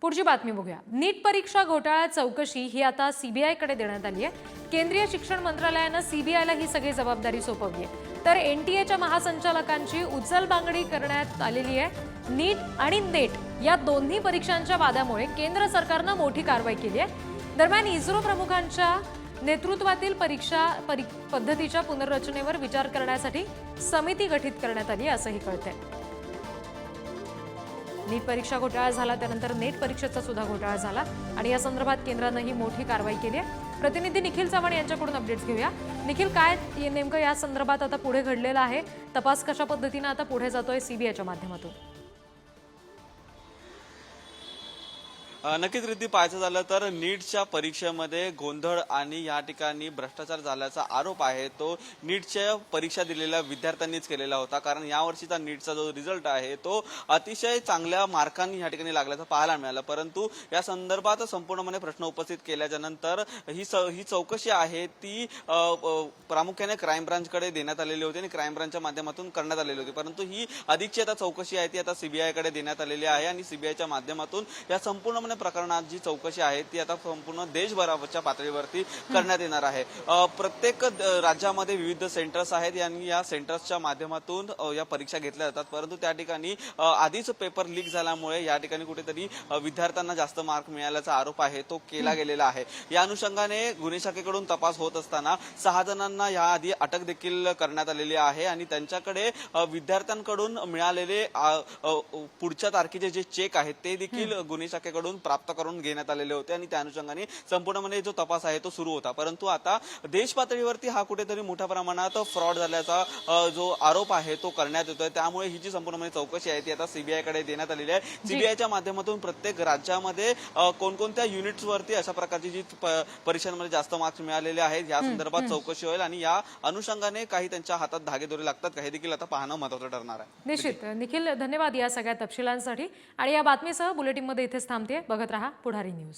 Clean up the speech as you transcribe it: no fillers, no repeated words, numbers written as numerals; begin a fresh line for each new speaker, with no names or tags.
पुढची बातमी बघूया। नीट परीक्षा घोटाळा चौकशी ही आता सीबीआयकडे देण्यात आली आहे। केंद्रीय शिक्षण मंत्रालयाने सीबीआयला ही सगळी जबाबदारी सोपवली आहे। तर एनटीएच्या महासंचालकांची उचलबांगडी करण्यात आलेली आहे। नीट आणि नेट या दोन्ही परीक्षांच्या वादामुळे केंद्र सरकारने मोठी कारवाई केली आहे। दरम्यान इस्रो प्रमुखांच्या नेतृत्वातील परीक्षा पद्धतीच्या पुनर्रचनेवर विचार करण्यासाठी समिती गठीत करण्यात आली असंही कळतंय। नीट परीक्षा घोटाळा झाला त्यानंतर नेट परीक्षेचा सुद्धा घोटाळा झाला आणि या संदर्भात केंद्राने ही मोठी कारवाई केली आहे। प्रतिनिधी निखिल चव्हाण यांच्याकडून अपडेट्स घेऊया। निखिल, काय नेमकं या संदर्भात आता पुढे घडलेलं आहे? तपास कशा पद्धतीने आता पुढे जातोय सीबीआयच्या माध्यमातून?
नक्कीच रिद्धी, पाहायचं झालं तर नीटच्या परीक्षेमध्ये गोंधळ आणि या ठिकाणी भ्रष्टाचार झाल्याचा आरोप आहे तो नीटच्या परीक्षा दिलेल्या विद्यार्थ्यांनीच केलेला होता। कारण यावर्षीचा नीटचा जो रिझल्ट आहे तो अतिशय चांगल्या मार्कांनी या ठिकाणी लागल्याचं पाहायला मिळालं, परंतु या संदर्भात संपूर्णपणे प्रश्न उपस्थित केल्याच्या नंतर ही चौकशी आहे ती प्रामुख्याने क्राईम ब्रांचकडे देण्यात आलेली होती आणि क्राईम ब्रांचच्या माध्यमातून करण्यात आलेली होती। परंतु ही अधिकची आता चौकशी आहे ती आता सीबीआयकडे देण्यात आलेली आहे आणि सीबीआयच्या माध्यमातून या संपूर्ण प्रकरणात जी चौकशी आहे ती आता संपूर्ण देशभरावरच्या पातळीवरती करण्यात येणार आहे। प्रत्येक राज्यामध्ये विविध सेंटर्स आहेत आणि या सेंटर्सच्या माध्यमातून या परीक्षा घेतल्या जातात, परंतु त्या ठिकाणी आधीच पेपर लीक झाल्यामुळे या ठिकाणी कुठेतरी विद्यार्थ्यांना जास्त मार्क मिळाल्याचा आरोप आहे तो केला गेलेला आहे। या अनुषंगाने गुन्हे शाखेकडून तपास होत असताना 6 जणांना याआधी अटक देखील करण्यात आलेली आहे आणि त्यांच्याकडे विद्यार्थ्यांकडून मिळालेले पुढच्या तारखेचे जे चेक आहेत ते देखील गुन्हे शाखेकडून प्राप्त करून घेण्यात आलेले होते आणि त्या अनुषंगाने संपूर्णपणे जो तपास आहे तो सुरू होता। परंतु आता देश पातळीवरती हा कुठेतरी मोठ्या प्रमाणात फ्रॉड झाल्याचा जो आरोप आहे तो करण्यात येतोय, त्यामुळे ही जी संपूर्णपणे चौकशी आहे ती आता सीबीआयकडे देण्यात आलेली आहे। सीबीआयच्या माध्यमातून प्रत्येक राज्यामध्ये कोणकोणत्या युनिट्सवरती अशा प्रकारची जी परीक्षांमध्ये जास्त मार्क्स मिळालेले आहेत या संदर्भात चौकशी होईल आणि या अनुषंगाने काही त्यांच्या हातात धागेदोरे लागतात का हे देखील आता पाहणं महत्त्वाचं ठरणार आहे।
निश्चित निखिल, धन्यवाद या सगळ्या तपशिलांसाठी आणि या बातमीसह बुलेटिनमध्ये इथेच थांबते। बघत रहा पुढारी न्यूज।